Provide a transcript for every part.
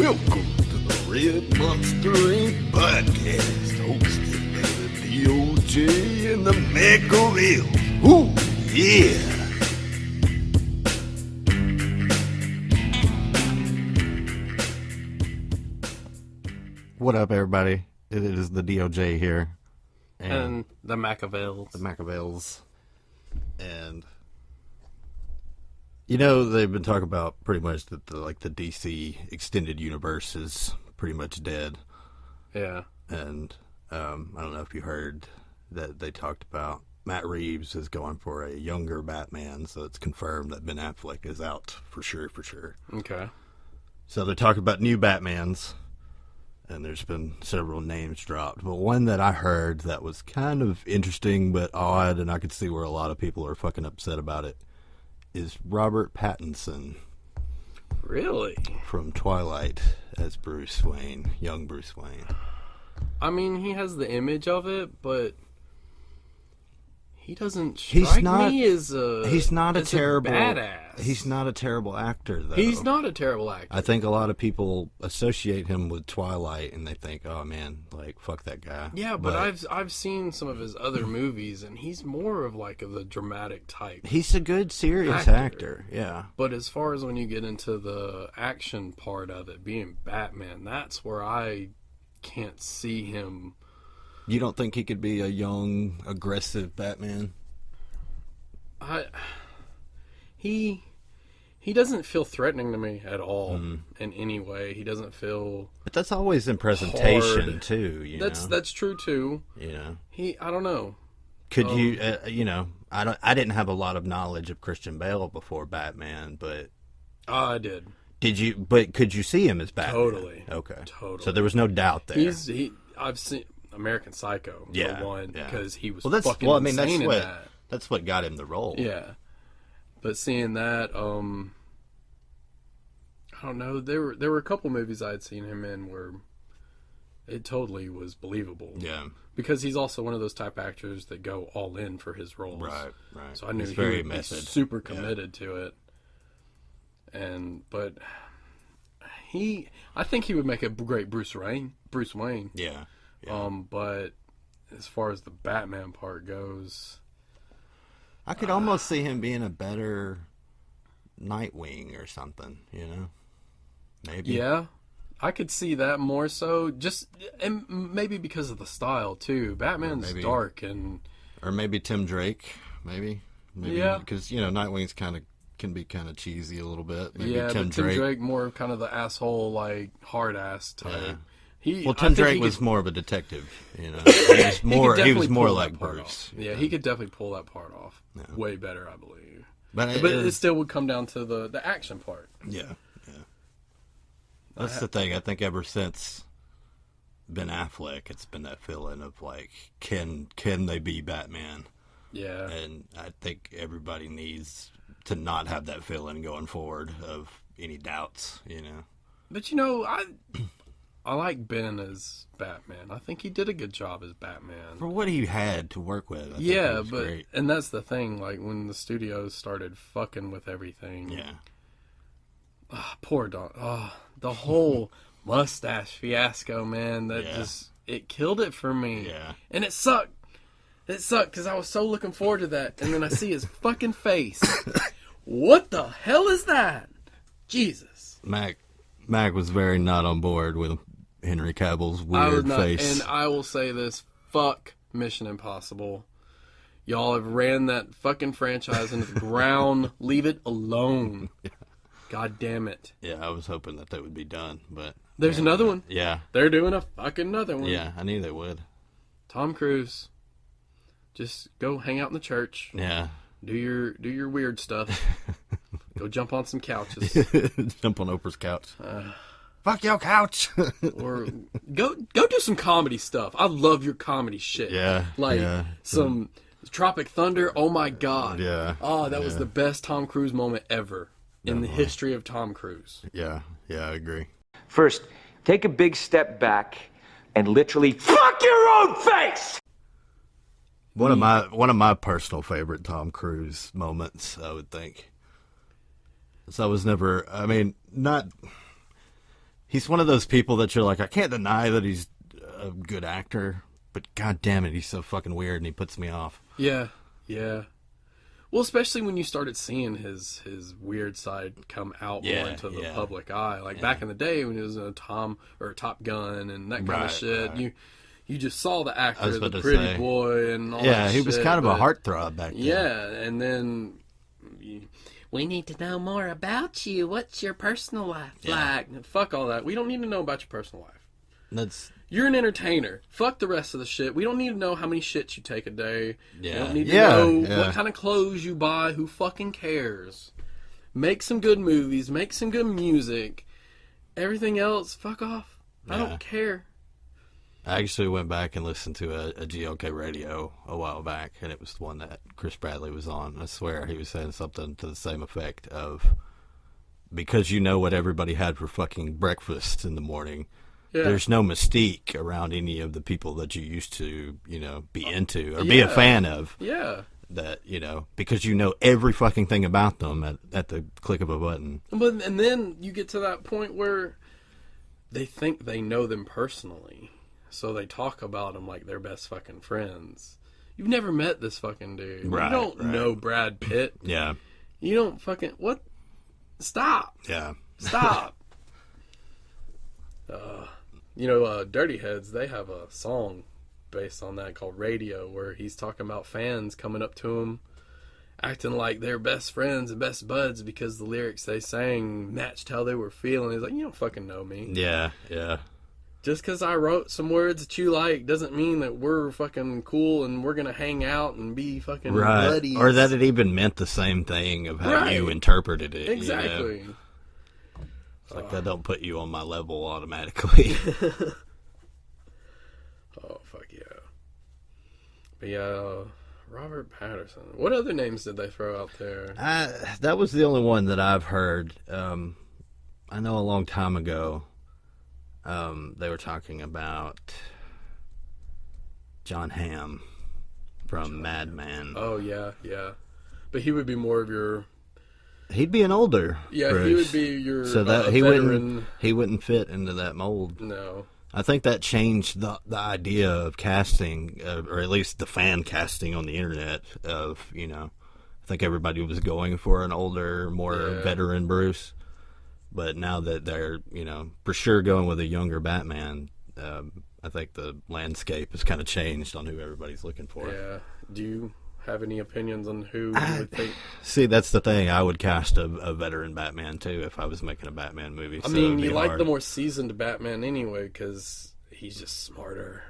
Welcome to the Red Monster Inc. podcast, hosted by the DOJ and the Mac. Ooh, yeah. What up, everybody? It is the DOJ here. And the Machiavells. The Machiavells. And, you know, they've been talking about pretty much that the DC extended universe is pretty much dead. Yeah. And I don't know if you heard that they talked about Matt Reeves is going for a younger Batman, so it's confirmed that Ben Affleck is out for sure. Okay. So they're talking about new Batmans. And there's been several names dropped. But one that I heard that was kind of interesting but odd, and I could see where a lot of people are fucking upset about it, is Robert Pattinson. Really? From Twilight as Bruce Wayne, young Bruce Wayne. I mean, he has the image of it, but he doesn't strike me as a badass. He's not a terrible actor, though. He's not a terrible actor. I think a lot of people associate him with Twilight, and they think, "Oh man, like fuck that guy." Yeah, but I've seen some of his other movies, and he's more of like the dramatic type. He's a good serious actor. Yeah. But as far as when you get into the action part of it, being Batman, that's where I can't see him. You don't think he could be a young, aggressive Batman? He doesn't feel threatening to me at all in any way. He doesn't feel. But that's always in presentation hard. Too. You know? That's true too. You know. I don't know. Could you? You know, I didn't have a lot of knowledge of Christian Bale before Batman, but I did. Did you? But could you see him as Batman? Totally. Okay. Totally. So there was no doubt there. I've seen American Psycho for one because he was fucking insane in that. That's what got him the role. Yeah. But seeing that, I don't know. There were a couple movies I had seen him in where it totally was believable. Yeah. Because he's also one of those type actors that go all in for his roles. Right. So I knew he's he very would method. be super committed to it. But I think he would make a great Bruce Wayne. Yeah. But as far as the Batman part goes, I could almost see him being a better Nightwing or something, you know? Maybe. Yeah, I could see that more so. And maybe because of the style too. Batman's dark or maybe Tim Drake, maybe. Yeah, because you know Nightwing's can be kind of cheesy a little bit. Maybe yeah, Tim Drake more of kind of the asshole, like hard ass type. Yeah. Tim Drake was more of a detective, you know. He was more like Bruce. Yeah, he could definitely pull that part off way better, I believe. But it still would come down to the action part. Yeah. That's the thing. I think ever since Ben Affleck, it's been that feeling of like, can they be Batman? Yeah. And I think everybody needs to not have that feeling going forward of any doubts, you know. But you know, I like Ben as Batman. I think he did a good job as Batman. For what he had to work with. I think yeah, it was great. And that's the thing, like when the studios started fucking with everything. Yeah. Poor Don. The whole mustache fiasco, man, it killed it for me. Yeah. And it sucked. It sucked because I was so looking forward to that. And then I see his fucking face. What the hell is that? Jesus. Mac was very not on board with Henry Cavill's weird face. And I will say this, fuck Mission Impossible. Y'all have ran that fucking franchise into the ground. Leave it alone. Yeah. God damn it. Yeah, I was hoping that would be done, but... There's another one. Yeah. They're doing a fucking another one. Yeah, I knew they would. Tom Cruise. Just go hang out in the church. Yeah. Do your weird stuff. Go jump on some couches. Jump on Oprah's couch. Fuck your couch. Or go do some comedy stuff. I love your comedy shit. Yeah. Some Tropic Thunder. Oh my God. Yeah. Oh, that was the best Tom Cruise moment ever in the history of Tom Cruise. Yeah, I agree. First, take a big step back and literally fuck your own face. One of my personal favorite Tom Cruise moments, I would think. So I was never, I mean, not He's one of those people that you're like, I can't deny that he's a good actor, but god damn it, he's so fucking weird and he puts me off. Yeah, yeah. Well, especially when you started seeing his weird side come out more into the public eye. Like back in the day when he was in Top Gun and that kind of shit. Right. You just saw the actor, the pretty boy and all that Yeah, he was kind of a heartthrob back then. Yeah, and then... we need to know more about you. What's your personal life like? Fuck all that. We don't need to know about your personal life. You're an entertainer. Fuck the rest of the shit. We don't need to know how many shits you take a day. Yeah. We don't need to know what kind of clothes you buy. Who fucking cares? Make some good movies. Make some good music. Everything else, fuck off. I don't care. I actually went back and listened to a GLK radio a while back, and it was the one that Chris Bradley was on. I swear he was saying something to the same effect of, because you know what everybody had for fucking breakfast in the morning, there's no mystique around any of the people that you used to, be into or be a fan of. Yeah. That, because you know every fucking thing about them at the click of a button. And then you get to that point where they think they know them personally. So they talk about them like they're best fucking friends. You've never met this fucking dude. Right, you don't know Brad Pitt. Yeah. You don't fucking... What? Stop. Yeah. Stop. Dirty Heads, they have a song based on that called Radio, where he's talking about fans coming up to him, acting like they're best friends and best buds because the lyrics they sang matched how they were feeling. He's like, you don't fucking know me. Yeah, yeah. Just because I wrote some words that you like doesn't mean that we're fucking cool and we're going to hang out and be fucking buddies. Or that it even meant the same thing of how you interpreted it. Exactly. It's like that don't put you on my level automatically. Oh, fuck yeah. But yeah, Robert Patterson. What other names did they throw out there? That was the only one that I've heard. I know a long time ago, they were talking about John Hamm from Mad Men. Oh, yeah, yeah. But he would be more of your... He'd be an older Bruce. He would be your veteran. He wouldn't fit into that mold. No. I think that changed the idea of casting, or at least the fan casting on the internet of, I think everybody was going for an older, more veteran Bruce. But now that they're, for sure going with a younger Batman, I think the landscape has kind of changed on who everybody's looking for. Yeah. Do you have any opinions on who you would think? See, that's the thing. I would cast a veteran Batman, too, if I was making a Batman movie. I mean, you like the more seasoned Batman anyway, because he's just smarter.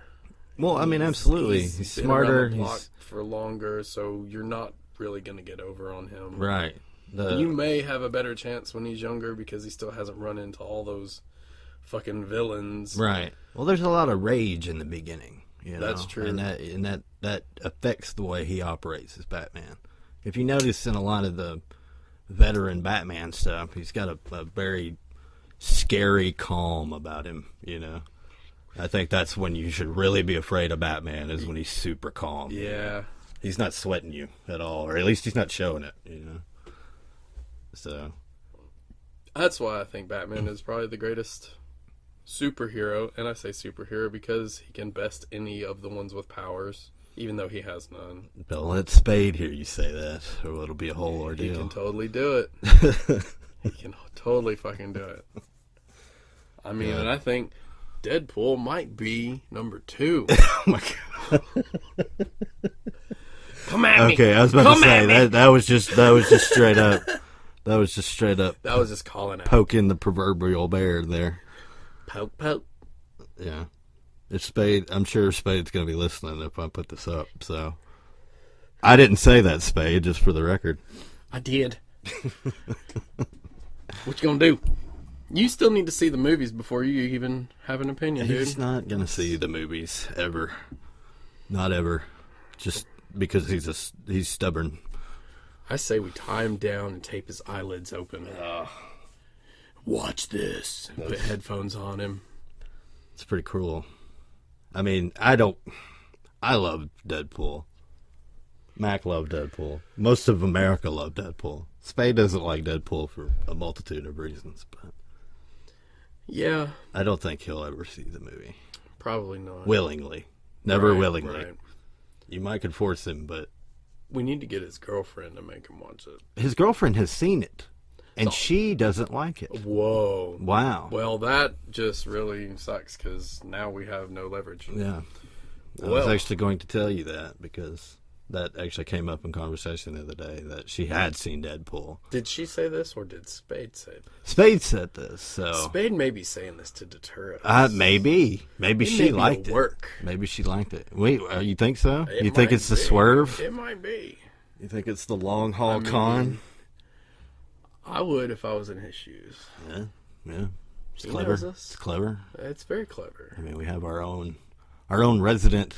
Well, I mean, absolutely. He's smarter. Been around the block for longer, so you're not really going to get over on him. Right. You may have a better chance when he's younger because he still hasn't run into all those fucking villains. Right. Well, there's a lot of rage in the beginning. That's true. And that affects the way he operates as Batman. If you notice in a lot of the veteran Batman stuff, he's got a very scary calm about him, I think that's when you should really be afraid of Batman, is when he's super calm. Yeah. He's not sweating you at all, or at least he's not showing it, So that's why I think Batman is probably the greatest superhero, and I say superhero because he can best any of the ones with powers, even though he has none. Don't let Spade hear you say that, or it'll be a whole ordeal. He can totally do it. He can totally fucking do it. I mean, and I think Deadpool might be number 2. Oh my god! Come at me. Okay, I was about to say that was just straight up. That was just straight up. That was just calling out, poking the proverbial bear there. Poke, poke. Yeah. If Spade, I'm sure Spade's going to be listening if I put this up. So I didn't say that, Spade, just for the record. I did. What you gonna do? You still need to see the movies before you even have an opinion, dude. He's not going to see the movies ever. Not ever. Just because he's stubborn. I say we tie him down and tape his eyelids open. Watch this. And put headphones on him. It's pretty cruel. I mean, I love Deadpool. Mac loved Deadpool. Most of America loved Deadpool. Spade doesn't like Deadpool for a multitude of reasons, but Yeah. I don't think he'll ever see the movie. Probably not. Willingly. Never willingly. Right. You might could force him, but... We need to get his girlfriend to make him watch it. His girlfriend has seen it, and she doesn't like it. Whoa. Wow. Well, that just really sucks, because now we have no leverage. Yeah. I was actually going to tell you that, because that actually came up in conversation the other day, that she had seen Deadpool. Did she say this, or did Spade say this? Spade said this, so... Spade may be saying this to deter us. Maybe. Maybe she liked it. Work. Maybe she liked it. Wait, you think so? It You think might it's the be. swerve? It might be. You think it's the long haul con? I would if I was in his shoes. Yeah. It's He clever. knows us. It's clever. It's very clever. I mean, we have our own resident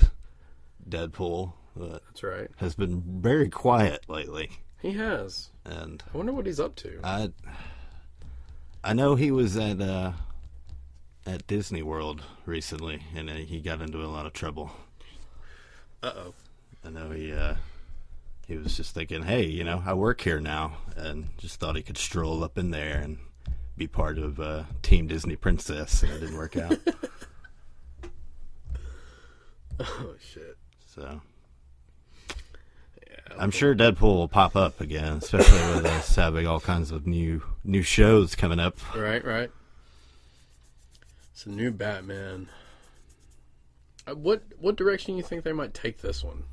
Deadpool that That's right. has been very quiet lately. He has. And I wonder what he's up to. I know he was at Disney World recently, and he got into a lot of trouble. Uh-oh. I know he was just thinking, hey, I work here now, and just thought he could stroll up in there and be part of Team Disney Princess, and it didn't work out. Oh, shit. So, yeah, I'm sure Deadpool will pop up again, especially with us having all kinds of new shows coming up. Right. It's a new Batman. What direction do you think they might take this one?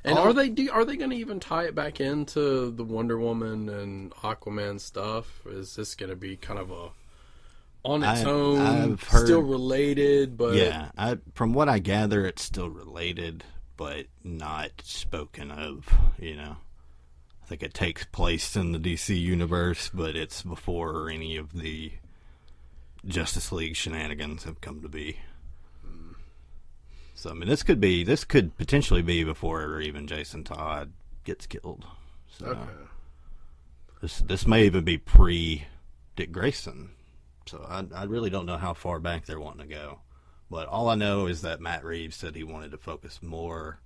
And are they going to even tie it back into the Wonder Woman and Aquaman stuff? Is this going to be kind of on its own, I've heard, still related? But yeah, from what I gather, it's still related, but not spoken of. I think it takes place in the DC universe, but it's before any of the Justice League shenanigans have come to be. So, I mean, this could potentially be before even Jason Todd gets killed. So, okay. This may even be pre-Dick Grayson. So, I really don't know how far back they're wanting to go. But all I know is that Matt Reeves said he wanted to focus more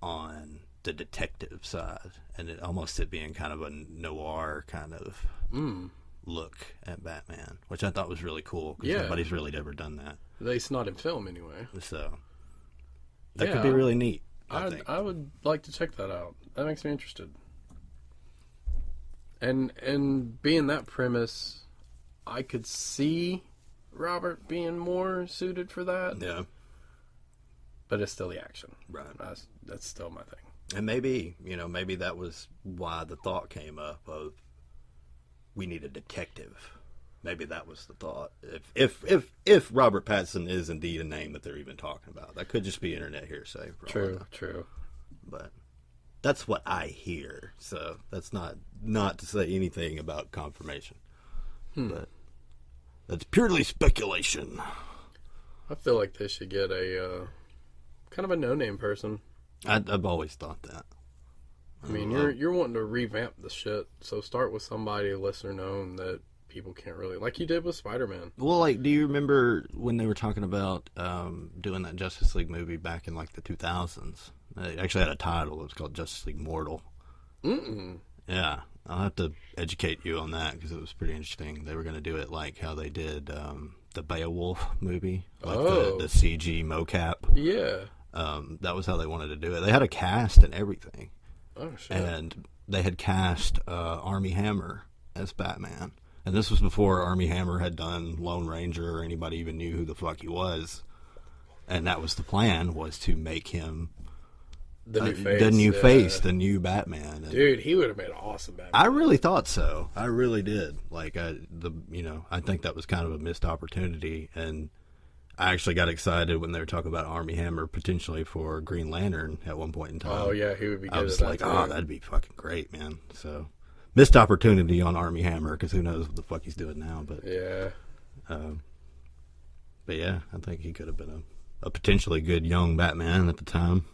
on the detective side. And it being kind of a noir kind of look at Batman, which I thought was really cool, because nobody's really ever done that. At least not in film, anyway. So that could be really neat. I would like to check that out. That makes me interested. And being that premise, I could see Robert being more suited for that. Yeah. But it's still the action. Right. That's still my thing. And maybe that was why the thought came up of, we need a detective. Maybe that was the thought. If Robert Pattinson is indeed a name that they're even talking about, that could just be internet hearsay. True. But that's what I hear. So that's not to say anything about confirmation. But that's purely speculation. I feel like they should get a kind of a no-name person. I've always thought that. I mean, you're wanting to revamp the shit, so start with somebody lesser known that people can't really, like you did with Spider-Man. Well, do you remember when they were talking about doing that Justice League movie back in the 2000s? It actually had a title. It was called Justice League Mortal. Yeah, I'll have to educate you on that, because it was pretty interesting. They were going to do it like how they did the Beowulf movie, the CG mocap. Yeah. That was how they wanted to do it. They had a cast and everything. Oh, shit. And they had cast Armie Hammer as Batman. And this was before Armie Hammer had done Lone Ranger or anybody even knew who the fuck he was. And that was the plan, was to make him the new Batman. And dude, he would have made an awesome Batman. I really thought so. I really did. I think that was kind of a missed opportunity. And I actually got excited when they were talking about Armie Hammer potentially for Green Lantern at one point in time. Oh, yeah, he would be good. I was like, that'd be fucking great, man. So, missed opportunity on Armie Hammer, because who knows what the fuck he's doing now. But yeah. But yeah, I think he could have been a potentially good young Batman at the time.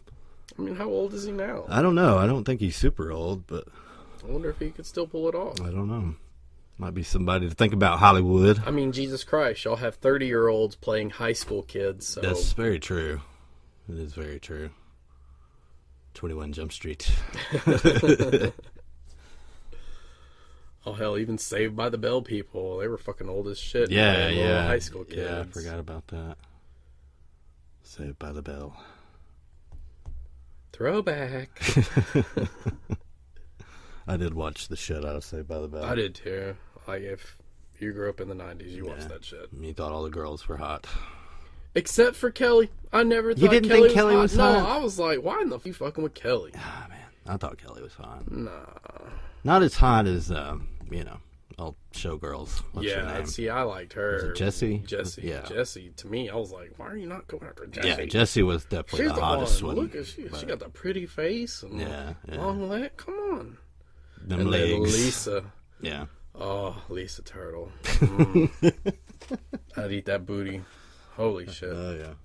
I mean, how old is he now? I don't know. I don't think he's super old, but I wonder if he could still pull it off. I don't know. Might be somebody to think about Hollywood. I mean, Jesus Christ, y'all have 30-year-olds playing high school kids. So. That's very true. It is very true. 21 Jump Street. Oh, hell, even Saved by the Bell people. They were fucking old as shit. Yeah, Little yeah. high school kids. Yeah, I forgot about that. Saved by the Bell. Throwback. I did watch the shit out of Saved by the Bell. I did too. Like, if you grew up in the 90s, you watched that shit. You thought all the girls were hot. Except for Kelly. I never thought You didn't Kelly think Kelly was hot? No, I was like, why in the f*** you fucking with Kelly? Ah, man. I thought Kelly was fine. Nah. Not as hot as, old showgirls. What's her Yeah, name? see, I liked her. Was it Jessie? Jessie. Yeah. Jessie. To me, I was like, why are you not going after Jessie? Yeah, Jessie was definitely She's the hottest one. Look at she got the pretty face and long leg. Come on. Them and legs. then Lisa. Yeah. Oh, Lisa Turtle. I'd eat that booty. Holy shit. Oh,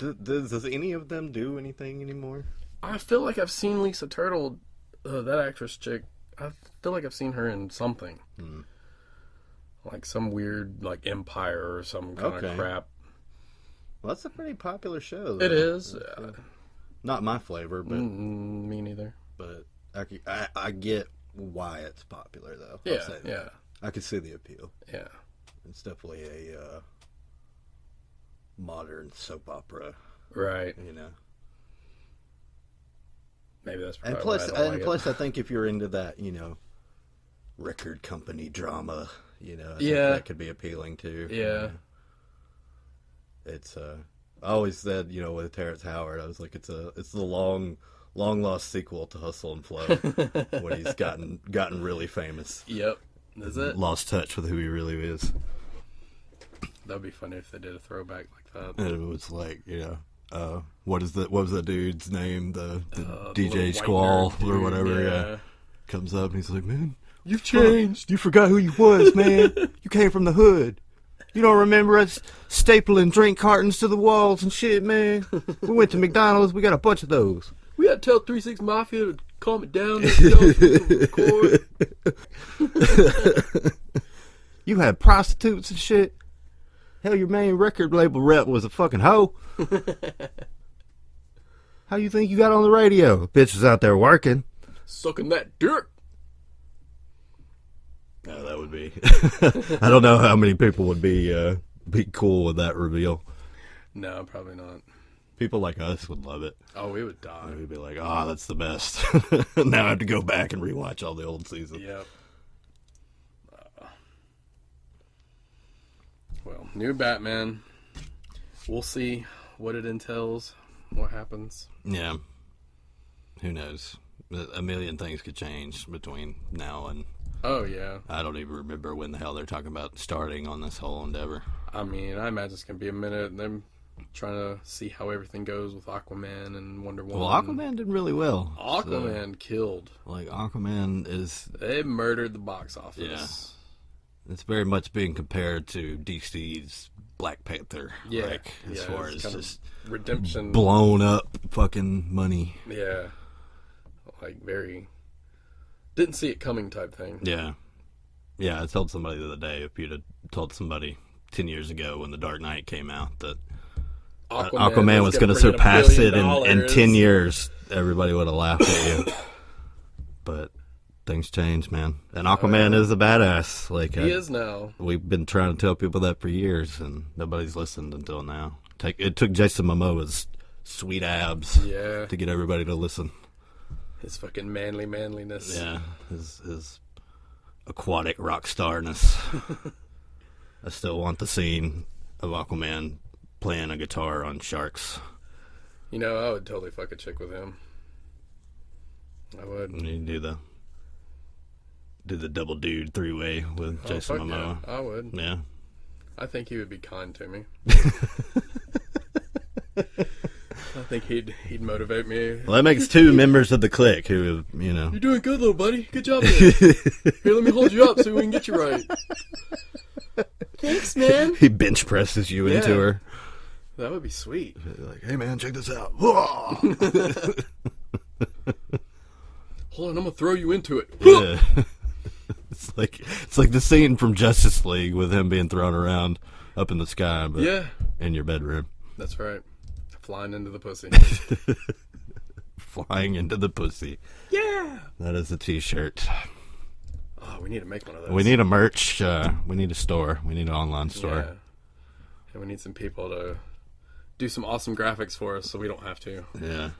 yeah. Does any of them do anything anymore? I feel like I've seen Lisa Turtle, that actress chick. I feel like I've seen her in something. Like some weird, like, Empire or some kind of crap. Well, that's a pretty popular show, though. It is. Not my flavor, but... me neither. But I get why it's popular, though. Yeah, I'll say that. yeah. I can see the appeal. Yeah. It's definitely a modern soap opera, Right. you know. Maybe that's And probably plus, why I don't like plus, I think if you're into that, record company drama, I think that could be appealing too. Yeah. It's I always said, with Terrence Howard, I was like, it's the long lost sequel to Hustle and Flow when he's gotten really famous. Yep. Is it? Lost touch with who he really is. That'd be funny if they did a throwback like that. And it was like, what was that dude's name? The DJ little Squall white nerd or dude, whatever. yeah. Comes up and he's like, man, You've changed. you forgot who you was, man. You came from the hood. You don't remember us stapling drink cartons to the walls and shit, man. We went to McDonald's. We got a bunch of those. We had to tell 3-6 Mafia to calm it down. Record. You had prostitutes and shit. Hell, your main record label rep was a fucking hoe. How you think you got on the radio? Bitch was out there working. Sucking that dirt. No, that would be... I don't know how many people would be cool with that reveal. No, probably not. People like us would love it. Oh, we would die. We'd be like, oh, that's the best. Now I have to go back and rewatch all the old seasons. Yep. Well, new Batman. We'll see what it entails, what happens. Yeah. Who knows? A million things could change between now and... Oh, yeah. I don't even remember when the hell they're talking about starting on this whole endeavor. I mean, I imagine it's going to be a minute. And them trying to see how everything goes with Aquaman and Wonder Woman. Well, Aquaman did really well. Aquaman killed. Like, Aquaman is... They murdered the box office. Yeah. It's very much being compared to DC's Black Panther. Yeah. Like, as far as just redemption. blown up fucking money. Yeah. Like, very... Didn't see it coming type thing. Yeah. Yeah, I told somebody the other day, if you'd have told somebody 10 years ago when The Dark Knight came out that Aquaman was going to surpass it in 10 years, everybody would have laughed at you. But things change, man. And Aquaman is a badass. Like he is now. We've been trying to tell people that for years, and nobody's listened until now. It took Jason Momoa's sweet abs to get everybody to listen. His fucking manliness. Yeah, his aquatic rock starness. I still want the scene of Aquaman playing a guitar on sharks. You know, I would totally fuck a chick with him. I would. You do the double dude 3-way with Jason Momoa. Yeah, I would. Yeah. I think he would be kind to me. I think he'd motivate me. Well, that makes two members of the clique who, You're doing good, little buddy. Good job, man. Here, let me hold you up so we can get you right. Thanks, man. He bench presses you into her. That would be sweet. Like, hey, man, check this out. Hold on, I'm going to throw you into it. Yeah. It's like the scene from Justice League with him being thrown around up in the sky, but in your bedroom. That's right. Flying into the pussy. Flying into the pussy. Yeah. That is a t-shirt. Oh, we need to make one of those. We need a merch. We need a store. We need an online store. Yeah. And we need some people to do some awesome graphics for us so we don't have to. Yeah.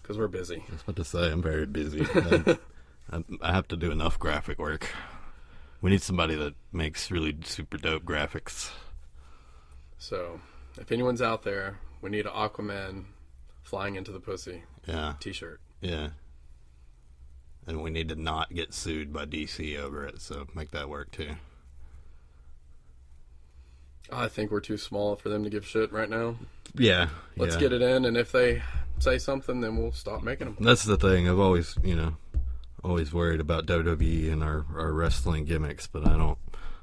Because we're busy. I was about to say, I'm very busy. I have to do enough graphic work. We need somebody that makes really super dope graphics. So, if anyone's out there, we need an Aquaman flying into the pussy t-shirt. Yeah. And we need to not get sued by DC over it, so make that work too. I think we're too small for them to give shit right now. Yeah. Let's get it in, and if they say something, then we'll stop making them. That's the thing. I've always, always worried about WWE and our wrestling gimmicks, but I don't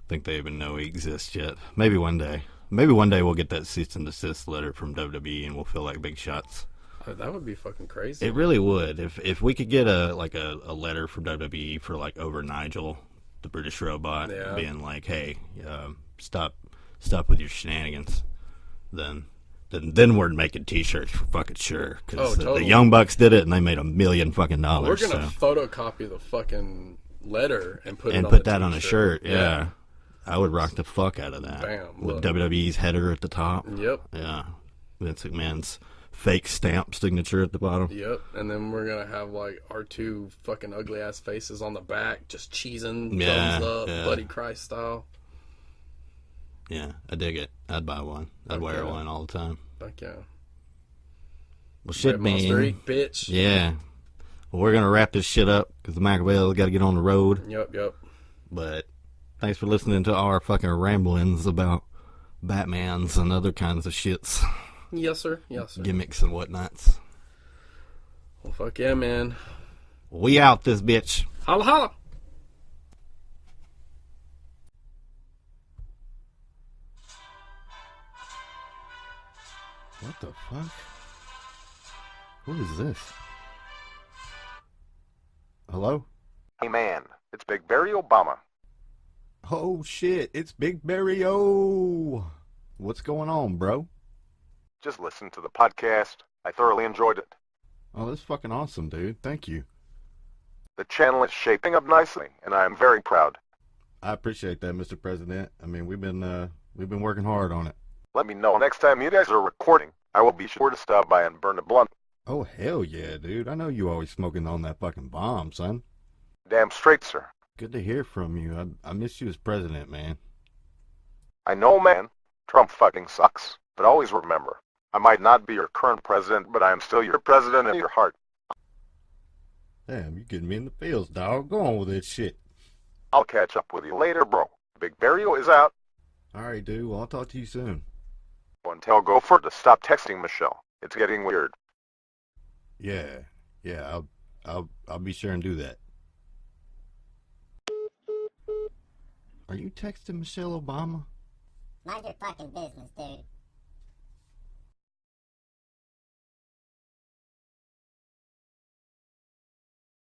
think they even know we exist yet. Maybe one day. Maybe one day we'll get that cease and desist letter from WWE and we'll feel like big shots. Oh, that would be fucking crazy. It really would. If we could get a letter from WWE for like over Nigel, the British robot, being like, hey, stop with your shenanigans, then we're making t-shirts for fucking sure. Because the Young Bucks did it and they made $1 million fucking dollars. We're gonna photocopy the fucking letter and put that on a shirt. Yeah. I would rock the fuck out of that. Bam. With WWE's header at the top. Yep. Yeah. Vince McMahon's fake stamp signature at the bottom. Yep. And then we're gonna have like our two fucking ugly ass faces on the back, just cheesing, thumbs up, Buddy Christ style. Yeah, I dig it. I'd buy one. I'd wear one all the time. Fuck yeah. Well, shit, man. Monster Inc, bitch. Yeah. Well, we're gonna wrap this shit up because the Machiavelli's got to get on the road. Yep. But thanks for listening to our fucking ramblings about Batmans and other kinds of shits. Yes, sir. Gimmicks and whatnots. Well, fuck yeah, man. We out this bitch. Holla, holla. What the fuck? What is this? Hello? Hey man, it's Big Barry Obama. Oh shit, it's Big Barry O. What's going on, bro? Just listen to the podcast. I thoroughly enjoyed it. Oh, that's fucking awesome, dude. Thank you. The channel is shaping up nicely, and I am very proud. I appreciate that, Mr. President. I mean, we've been working hard on it. Let me know next time you guys are recording. I will be sure to stop by and burn a blunt. Oh, hell yeah, dude. I know you always smoking on that fucking bomb, son. Damn straight, sir. Good to hear from you. I miss you as president, man. I know, man. Trump fucking sucks. But always remember, I might not be your current president, but I am still your president in your heart. Damn, you getting me in the feels, dog. Go on with that shit. I'll catch up with you later, bro. Big Barry is out. All right, dude. Well, I'll talk to you soon. One tell Gopher to stop texting Michelle. It's getting weird. Yeah, I'll be sure and do that. Are you texting Michelle Obama? Mind your fucking business, dude.